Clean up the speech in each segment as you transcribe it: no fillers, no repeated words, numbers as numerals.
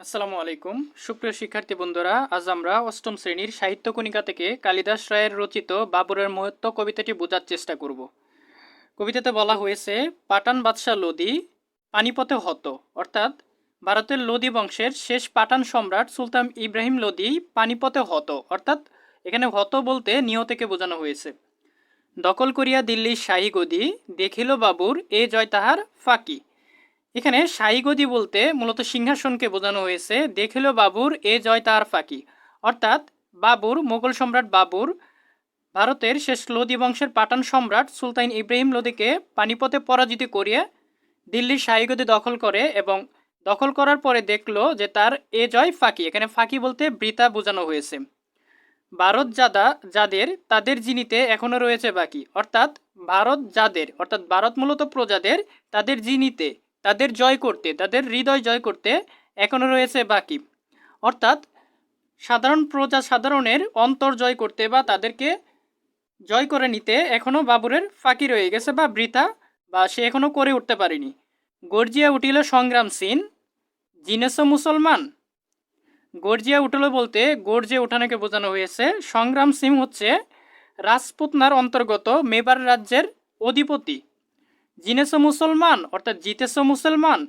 আসসালামু আলাইকুম সুপ্রিয় শিক্ষার্থী বন্ধুরা, আজ আমরা অষ্টম শ্রেণীর সাহিত্য কণিকা থেকে কালিদাস রায়ের রচিত বাবরের মহত্ব কবিতাটি বোঝার চেষ্টা করব। কবিতাতে বলা হয়েছে, পাঠান বাদশাহ লোদি পানিপথে হত, অর্থাৎ ভারতের লোদি বংশের শেষ পাঠান সম্রাট সুলতান ইব্রাহিম লোদি পানিপথে হত, অর্থাৎ এখানে হত বলতে নিহতকে বোঝানো হয়েছে। দখল করিয়া দিল্লির শাহী গদি, দেখিল বাবুর এ জয় তাহার ফাঁকি। এখানে শাহী গদি বলতে মূলত সিংহাসনকে বোঝানো হয়েছে, দেখিল বাবুর এ জয় তার ফাঁকি, অর্থাৎ বাবুর, মোগল সম্রাট বাবুর ভারতের শেষ লোদি বংশের পাঠান সম্রাট সুলতান ইব্রাহিম লোদিকে পানিপথে পরাজিত করিয়ে দিল্লির শাহী গদি দখল করে এবং দখল করার পরে দেখলো যে তার এ জয় ফাঁকি। এখানে ফাঁকি বলতে বৃথা বোঝানো হয়েছে। ভারত যাদের তাদের জিনিতে এখনো রয়েছে বাকি, অর্থাৎ ভারত যাদের, অর্থাৎ ভারত মূলত প্রজাদের, তাদের জিনিতে, তাদের জয় করতে, তাদের হৃদয় জয় করতে এখনো রয়েছে বাকি, অর্থাৎ সাধারণ প্রজা সাধারণের অন্তর জয় করতে বা তাদেরকে জয় করে নিতে এখনো বাবুরের ফাঁকি রয়ে গেছে বা বৃথা, বা সে এখনো করে উঠতে পারেনি। গর্জিয়া উঠিল সংগ্রাম সিন, জিনেছ মুসলমান। গর্জিয়া উঠল বলতে গর্জে ওঠানোকে বোঝানো হয়েছে। সংগ্রাম সিং হচ্ছে রাজপুতনার অন্তর্গত মেবার রাজ্যের অধিপতি। জিনেছ মুসলমান অর্থাৎ জিতেছ মুসলমান,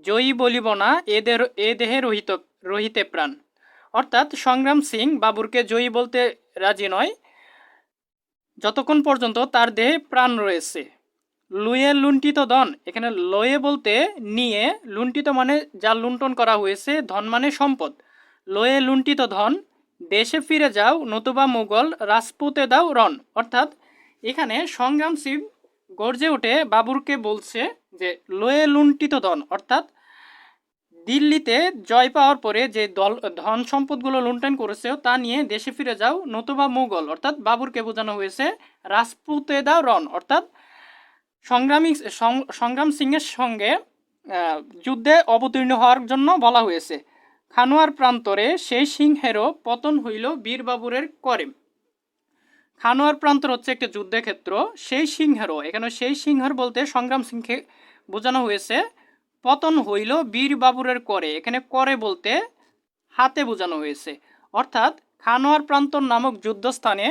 জয়ী বলিব না এ দেহে রহিতে প্রাণ, অর্থাৎ সংগ্রাম সিং বাবুরকে জয়ী বলতে রাজি নয় যতক্ষণ পর্যন্ত তার দেহে প্রাণ রয়েছে। লুয়ে লুণ্ঠিত ধন, এখানে লয়ে বলতে নিয়ে, লুণ্ঠিত মানে যা লুণ্ঠন করা হয়েছে, ধন মানে সম্পদ। লয়ে লুণ্ঠিত ধন, দেশে ফিরে যাও নতুবা মুঘল রাজপুতে দাও রণ, অর্থাৎ এখানে সংগ্রাম সিং গর্জে উঠে বাবুরকে বলছে যে লয়ে লুণ্ঠিত ধন, অর্থাৎ দিল্লিতে জয় পাওয়ার পরে যে ধন সম্পদগুলো লুণ্ঠন করেছে তা নিয়ে দেশে ফিরে যাও নতুবা মুঘল, অর্থাৎ বাবুরকে বোঝানো হয়েছে রাজপুতে দাও রণ, অর্থাৎ সংগ্রাম সিংয়ের সঙ্গে যুদ্ধে অবতীর্ণ হওয়ার জন্য বলা হয়েছে। খানোয়ার প্রান্তরে সেই সিংহেরও পতন হইল বীর বাবুরের করে। খানোয়ার প্রান্তর হচ্ছে একটি যুদ্ধক্ষেত্র, সেই সিংহেরও, এখানে সেই সিংহের বলতে সংগ্রাম সিংকে বোঝানো হয়েছে। পতন হইল বীর বাবুরের করে, এখানে করে বলতে হাতে বোঝানো হয়েছে, অর্থাৎ খানোয়ার প্রান্তর নামক যুদ্ধস্থানে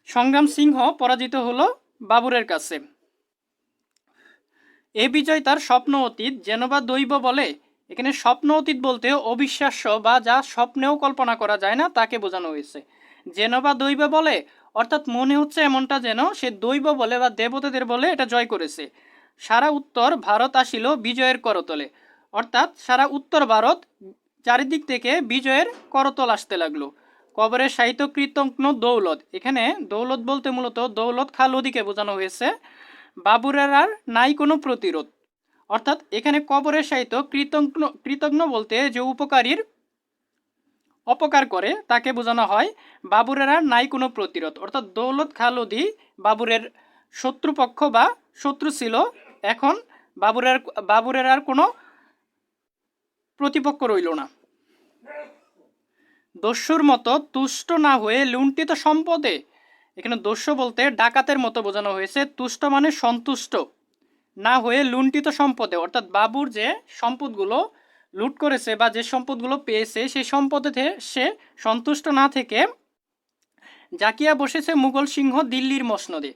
সংগ্রাম সিংহ পরাজিত হলো বাবুরের কাছে। এ বিজয় তার স্বপ্ন অতীত যেন বা দৈব বলে, এখানে স্বপ্ন অতীত বলতে অবিশ্বাস্য বা যা স্বপ্নেও কল্পনা করা যায় না তাকে বোঝানো হয়েছে। যেন বা দৈব বলে অর্থাৎ মনে হচ্ছে এমনটা যেন সে দৈব বলে বা দেবতাদের বলে এটা জয় করেছে। সারা উত্তর ভারত আসিল বিজয়ের করতলে, অর্থাৎ সারা উত্তর ভারত চারিদিক থেকে বিজয়ের করতল আসতে লাগলো। কবরের সাহিত্য কৃতজ্ঞ দৌলত, এখানে দৌলত বলতে মূলত দৌলত খা লোদিকে বোঝানো হয়েছে। বাবুরের আর নাই কোনো প্রতিরোধ, অর্থাৎ এখানে কবরের সাহিত্য কৃতজ্ঞ বলতে যে উপকারীর অপকার করে তাকে বোঝানো হয়। বাবুরের আর নাই কোনো প্রতিরোধ, অর্থাৎ দৌলত খা লোদি বাবুরের শত্রুপক্ষ বা শত্রু ছিল, এখন বাবুরের আর কোনো প্রতিপক্ষ রইল না। দস্যুর মতো তুষ্ট না হয়ে লুণ্ঠিত সম্পদে, এখানে দস্যু বলতে ডাকাতের মতো বোঝানো হয়েছে। তুষ্ট মানে সন্তুষ্ট, না হয়ে লুণ্ঠিত সম্পদে, অর্থাৎ বাবুর যে সম্পদগুলো লুট করেছে বা যে সম্পদগুলো পেয়েছে সেই সম্পদে সে সন্তুষ্ট না থেকে জাকিয়া বসেছে মুঘল সিংহ দিল্লির মসনদে।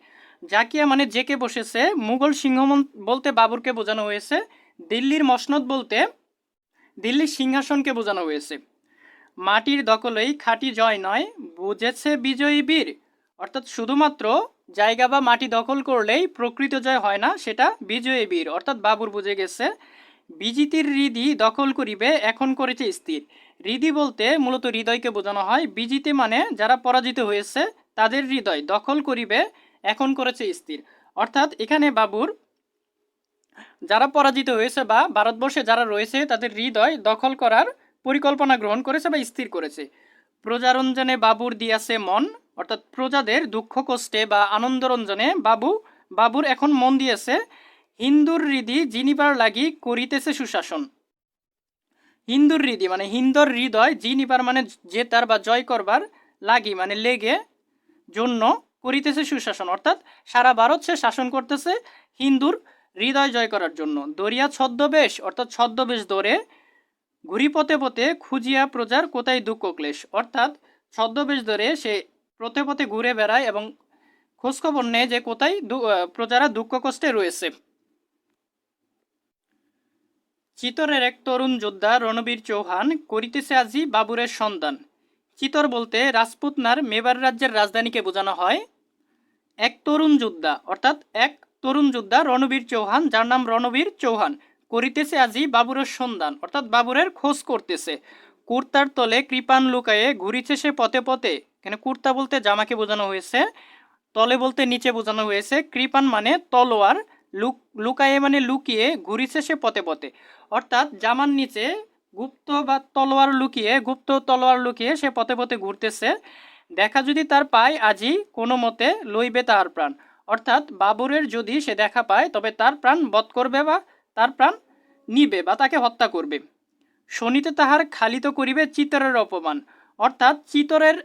জাকিয়া মানে জেকে বসেছে, মুঘল সিংহ বলতে বাবুরকে বোঝানো হয়েছে, দিল্লির মসনদ বলতে দিল্লির সিংহাসনকে বোঝানো হয়েছে। মাটির দখলেই খাঁটি জয় নয় বুঝেছে বিজয়ী বীর, অর্থাৎ শুধুমাত্র জায়গা বা মাটি দখল করলেই প্রকৃত জয় হয় না, সেটা বিজয়ী বীর, অর্থাৎ বাবুর বুঝে গেছে। বিজিতির হৃদি দখল করিবে এখন করেছে স্থির, হৃদি বলতে মূলত হৃদয়কে বোঝানো হয়। বিজিতি মানে যারা পরাজিত হয়েছে তাদের হৃদয় দখল করিবে এখন করেছে স্থির, অর্থাৎ এখানে বাবুর যারা পরাজিত হয়েছে বা ভারতবর্ষে যারা রয়েছে তাদের হৃদয় দখল করার পরিকল্পনা গ্রহণ করেছে বা স্থির করেছে। প্রজারঞ্জনে বাবুর দিয়াছে মন, অর্থাৎ প্রজাদের দুঃখ কষ্টে বা আনন্দরঞ্জনে বাবুর এখন মন দিয়েছে। হিন্দুর হৃদি জিনিবার লাগি করিতেছে সুশাসন। হিন্দুর হৃদি মানে হিন্দুর হৃদয়, জিনিবার মানে জেতার বা জয় করবার, লাগি মানে লেগে, জন্য করিতেছে সুশাসন, অর্থাৎ সারা ভারত সে শাসন করতেছে হিন্দুর হৃদয় জয় করার জন্য। দরিয়া ছদ্মবেশ, অর্থাৎ ছদ্মবেশ ধরে ঘুরি পথে পথে খুঁজিয়া প্রজার কোথায় দুঃখ ক্লেশ, অর্থাৎ ছদ্মবেশ ধরে সে পথে পথে ঘুরে বেড়ায় এবং খোঁজখবর নেয় যে কোথায় প্রজারা দুঃখ কষ্টে রয়েছে। চিতরের এক তরুণ যোদ্ধা রণবীর চৌহান করিতেছে আজি বাবুরের সন্ধান। চিতর বলতে রাজপুতনার মেবার রাজ্যের রাজধানীকে বোঝানো হয়। এক তরুণ যোদ্ধা অর্থাৎ এক তরুণ যোদ্ধা রণবীর চৌহান, যার নাম রণবীর চৌহান, করিতেছে আজি বাবুরের সন্ধান অর্থাৎ বাবুরের খোঁজ করতেছে। কুর্তার তলে কৃপান লুকায়ে ঘুরিছে সে পথে পথে। এখানে কুর্তা বলতে জামাকে বোঝানো হয়েছে, তলে বলতে নিচে বোঝানো হয়েছে, কৃপান মানে তলোয়ার, লুকায়ে মানে লুকিয়ে, ঘুরিছে সে পথে পথে অর্থাৎ জামার নিচে গুপ্ত বা তলোয়ার লুকিয়ে, গুপ্ত তলোয়ার লুকিয়ে সে পথে পথে ঘুরতেছে। দেখা যদি তার পায় আজি কোনো মতে লইবে তাহার প্রাণ, অর্থাৎ বাবুরের যদি সে দেখা পায় তবে তার প্রাণ বধ করবে বা তার প্রাণ নিবে বা তাকে হত্যা করবে। শনিতে তাহার খালিত করিবে চিতরের অপমান, অর্থাৎ চিতরের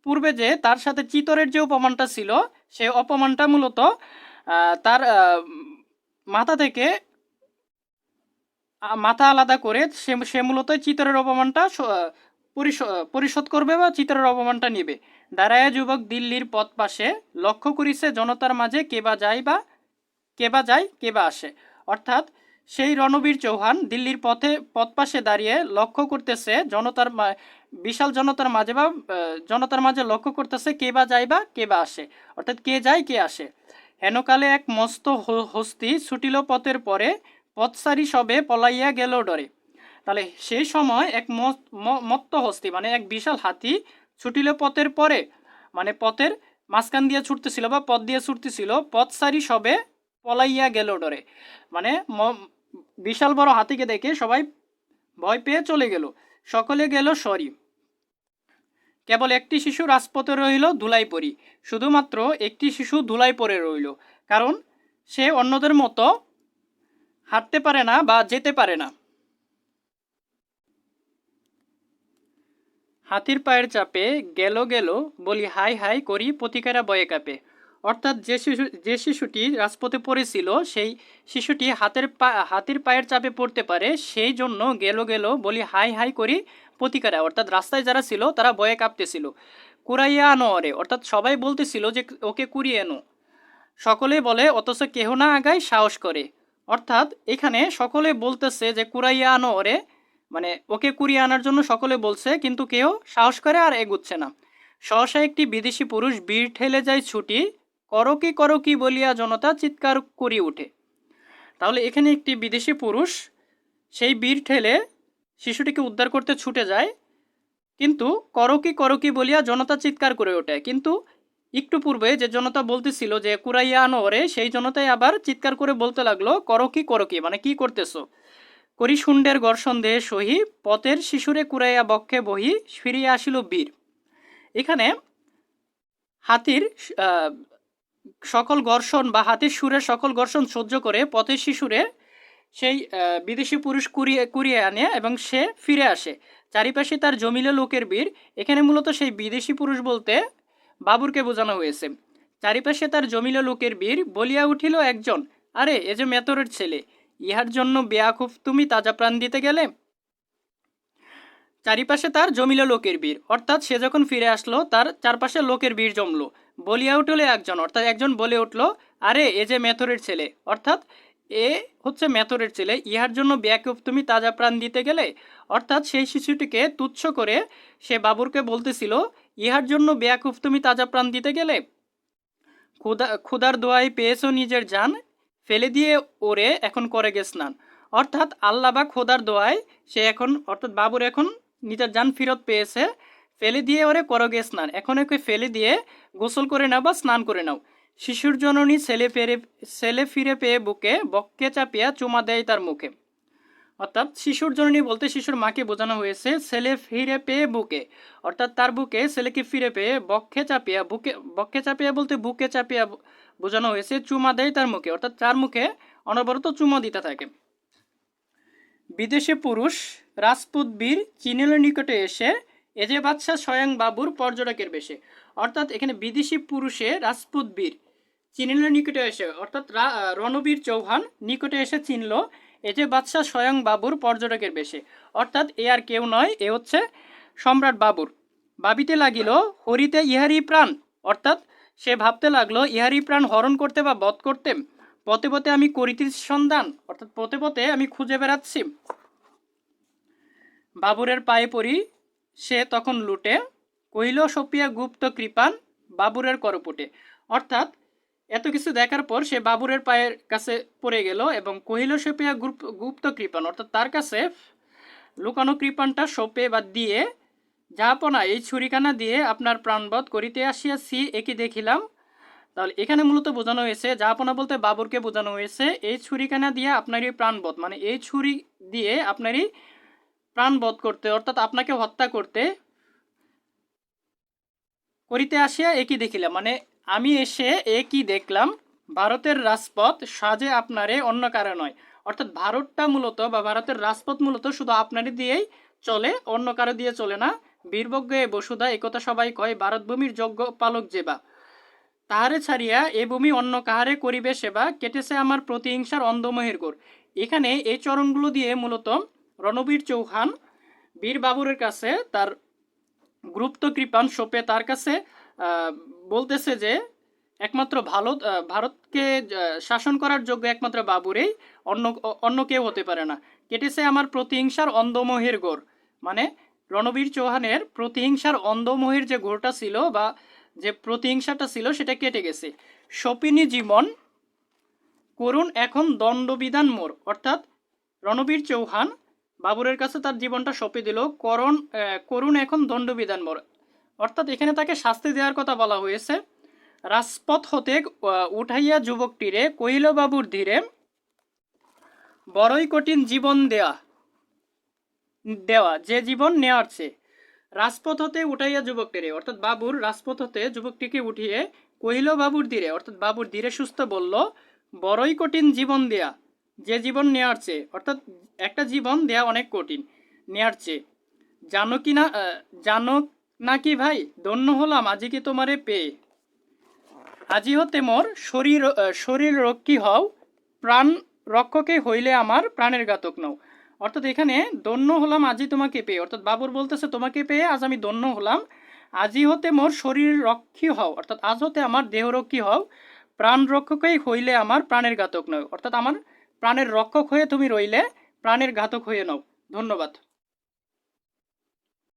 পূর্বে যে তার সাথে চিতরের যে অপমানটা ছিল সে অপমানটা মূলত তার মাথা থেকে মাথা আলাদা করে সে মূলত চিতরের অপমানটা পরিশোধ করবে বা চিতরের অপমানটা নিবে। দাঁড়ায়া যুবক দিল্লির পথ পাশে, লক্ষ্য করিছে জনতার মাঝে কে বা যায় কে বা আসে, অর্থাৎ সেই রণবীর চৌহান দিল্লির পথ পাশে দাঁড়িয়ে লক্ষ্য করতেছে বিশাল জনতার মাঝে লক্ষ্য করতেছে কে বা যায় বা কে বা আসে, অর্থাৎ কে যায় কে আসে। হেনকালে এক মস্ত হস্তি ছুটিল পথের পরে, পথসারি সবে পলাইয়া গেল ডরে। তাহলে সেই সময় এক মত্ত হস্তি মানে এক বিশাল হাতি ছুটিল পথের পরে, মানে পথের মাঝখান দিয়ে ছুটতেছিল বা পথ দিয়ে ছুটতেছিল, পথসারি সবে পলাইয়া গেল ডরে, মানে বিশাল বড় হাতিকে দেখে সবাই ভয় পেয়ে চলে গেল। সকলে গেল সরি, কেবল একটি শিশু রাজপথে রইল ধুলাই পরি। শুধুমাত্র একটি শিশু ধুলাই পরে রইল, কারণ সে অন্যদের মতো হাঁটতে পারে না বা যেতে পারে না। হাতির পায়ের চাপে গেল গেল বলি হাই হাই করি পথিকেরা বয়ে কাঁপে, অর্থাৎ যে শিশুটি রাজপথে পড়েছিল সেই শিশুটি হাতির পায়ের চাপে পড়তে পারে, সেই জন্য গেল গেল বলি হাই হাই করি পথিকেরা, অর্থাৎ রাস্তায় যারা ছিল তারা বয়ে কাঁপতেছিল। কুড়াইয়া আনো অরে, অর্থাৎ সবাই বলতেছিল যে ওকে কুড়িয়ে এনো। সকলে বলে অথচ কেহ না আগায় সাহস করে, অর্থাৎ এখানে সকলে বলতেছে যে কুড়াইয়া আনো ওরে, মানে ওকে কুড়িয়ে আনার জন্য সকলে বলছে কিন্তু কেউ সাহস করে আর এগুচ্ছে না। সহসা একটি বিদেশি পুরুষ বীর ঠেলে যায় ছুটি, করো কি বলিয়া জনতা চিৎকার করি উঠে। তাহলে এখানে একটি বিদেশি পুরুষ সেই বীর ঠেলে শিশুটিকে উদ্ধার করতে ছুটে যায়, কিন্তু করো কি বলিয়া জনতা চিৎকার করে ওঠে। কিন্তু একটু পূর্বে যে জনতা বলতেছিল যে কুরাইয়া আনো ওরে, সেই জনতাই আবার চিৎকার করে বলতে লাগলো করো কি মানে কি করতেছো। করি শুন্ডের গর্ষণ দেহে সহি, পথের শিশুরে কুরাইয়া বক্ষে বহি, ফিরিয়া আসিল বীর। এখানে হাতির সকল ঘর্ষণ বা হাতির সুরের সকল ঘর্ষণ সহ্য করে পথের শিশুরে সেই বিদেশি পুরুষ কুড়িয়ে আনে এবং সে ফিরে আসে। চারিপাশে তার জমিল লোকের ভিড়, এখানে মূলত সেই বিদেশি পুরুষ বলতে বাবুরকে বোঝানো হয়েছে। চারিপাশে তার জমিল লোকের ভিড়, বলিয়া উঠিল একজন, আরে এ যে মেতরের ছেলে, ইহার জন্য বেয়াকুফ তুমি তাজা প্রাণ দিতে গেলে। চারিপাশে তার জমিল লোকের ভিড়, অর্থাৎ সে যখন ফিরে আসলো তার চারপাশে লোকের ভিড় জমলো। বলিয়া উঠলে একজন, অর্থাৎ একজন বলে উঠলো, আরে এ যে মেথরের ছেলে, অর্থাৎ এ হচ্ছে মেথরের ছেলে, ইহার জন্য বেয়াকুফ তুমি তাজা প্রাণ দিতে গেলে, অর্থাৎ সেই শিশুটিকে তুচ্ছ করে সে বাবুরকে বলতেছিল ইহার জন্য বেয়াকুফ তুমি তাজা প্রাণ দিতে গেলে। ক্ষুধার দোয়াই পেয়েছো নিজের জান, ফেলে দিয়ে ওরে এখন করে গে স্নান, অর্থাৎ আল্লাহ বা খোদার দোয়ায় সে এখন, অর্থাৎ বাবুর এখন নিজের জান ফিরত পেয়েছে, ফেলে দিয়ে ওরে করো গে স্নান, এখন ওকে ফেলে দিয়ে গোসল করে নাও বা স্নান করে নাও। শিশুর জননী ছেলে ফিরে পেয়ে বুকে বক্ষে চাপিয়া চুমা দেয় তার মুখে, অর্থাৎ শিশুর জননী বলতে শিশুর মাকে বোঝানো হয়েছে, ছেলে ফিরে পেয়ে বুকে, অর্থাৎ তার বুকে ছেলেকে ফিরে পেয়ে বক্ষে চাপিয়া বলতে বুকে চাপিয়া বোঝানো হয়েছে, চুমা দেয় তার মুখে, অর্থাৎ তার মুখে অনবরত চুমা দিতে থাকে। বিদেশে পুরুষ রাজপুত বীর চিনেলের নিকটে এসে, এ যে বাদশাহ স্বয়ং বাবুর পর্যটকের বেশে, অর্থাৎ এখানে বিদেশি পুরুষে রাজপুত বীর চিনেলের নিকটে এসে, অর্থাৎ রণবীর চৌহান নিকটে এসে চিনল, এই যে বাদশাহ স্বয়ং বাবুর পর্যটকের বেশে, অর্থাৎ এ আর কেউ নয়, এ হচ্ছে সম্রাট বাবুর। ভাবিতে লাগিল হরিতে ইহারই প্রাণ, অর্থাৎ সে ভাবতে লাগলো ইহারই প্রাণ হরণ করতে বা বধ করতে পথে পথে আমি করিতে সন্ধান, অর্থাৎ পথে পথে আমি খুঁজে বেড়াচ্ছি। বাবুরের পায়ে পড়ি সে তখন লুটে, কহিল সপিয়া গুপ্ত কৃপান বাবুরের করপুটে, অর্থাৎ এত কিছু দেখার পর সে বাবুরের পায়ের কাছে পড়ে গেল এবং কহিল সপিয়া গুপ্ত কৃপান, অর্থাৎ তার কাছে লুকানো কৃপানটা সপে বা দিয়ে, যাহাপনা এই ছুরিখানা দিয়ে আপনার প্রাণবধ করিতে আসিয়াছি একই দেখিলাম। তাহলে এখানে মূলত বোঝানো হয়েছে, যাহাপনা বলতে বাবুরকে বোঝানো হয়েছে, এই ছুরিখানা দিয়ে আপনারই প্রাণবধ, মানে এই ছুরি দিয়ে আপনারই প্রাণবধ করতে, অর্থাৎ আপনাকে হত্যা করতে করিতে আসিয়া একই দেখিলাম, মানে আমি এসে একই দেখলাম, ভারতের রাজপথ সাজে আপনারে অন্য কারো নয়, অর্থাৎ ভারতটা মূলত বা ভারতের রাজপথ মূলত শুধু আপনারই দিয়েই চলে, অন্য কারো দিয়ে চলে না। বীরবজ্ঞে বসুধা একথা সবাই কয়, ভারত ভূমির যজ্ঞ পালক যেবা, তাহারে ছাড়িয়া এ ভূমি অন্য কাহারে করিবে সেবা, কেটেছে আমার প্রতিহিংসার অন্ধমোহের গোর। এখানে এই চরণগুলো দিয়ে মূলত রণবীর চৌহান বীর বাবুরের কাছে তার গুপ্ত কৃপান সোপে তার কাছে বলতেছে যে একমাত্র ভারতকে শাসন করার যোগ্য একমাত্র বাবুরেই, অন্য অন্য কেউ হতে পারে না। কেটেছে আমার প্রতিহিংসার অন্ধমোহের গোর, মানে রণবীর চৌহানের প্রতিহিংসার অন্ধমোহের যে গোরটা ছিল বা যে প্রতিহিংসাটা ছিল সেটা কেটে গেছে। সপিনী জীবন করুণ এখন দণ্ডবিধান মোর, অর্থাৎ রণবীর চৌহান বাবুরের কাছে তার জীবনটা সঁপে দিল, করুণ এখন দণ্ডবিধান মোর, অর্থাৎ এখানে তাকে শাস্তি দেওয়ার কথা বলা হয়েছে। রাজপথ হতে উঠাইয়া যুবকটিরে কহিল বাবুর ধীরে, বড়ই কঠিন জীবন দেওয়া যে জীবন নেওয়ার চেয়ে। রাজপথ হতে উঠাইয়া যুবকটিরে, অর্থাৎ বাবুর রাজপথ হতে যুবকটিকে উঠিয়ে কহিল বাবুর ধীরে, অর্থাৎ বাবুর ধীরে সুস্থ বলল, বড়ই কঠিন জীবন দেয়া যে জীবন নেওয়ার চেয়ে, অর্থাৎ একটা জীবন দেয়া অনেক কঠিন নেওয়ার চেয়ে। জানো কি না, জানো নাকি ভাই, ধন্য হলাম আজি কি তোমারে পেয়ে, আজি হতে মোর শরীর রক্ষী হও, প্রাণ রক্ষকে হইলে আমার প্রাণের ঘাতক নও, অর্থাৎ এখানে ধন্য হলাম আজি তোমাকে পেয়ে, অর্থাৎ বাবুর বলতেছে তোমাকে পেয়ে আজ আমি ধন্য হলাম, আজি হতে মোর শরীর রক্ষী হও, অর্থাৎ আজ হতে আমার দেহরক্ষী হও, প্রাণ রক্ষকই হইলে আমার প্রাণের ঘাতক নয়, অর্থাৎ আমার প্রাণের রক্ষক হয়ে তুমি রইলে প্রাণের ঘাতক হয়ে নাও। ধন্যবাদ।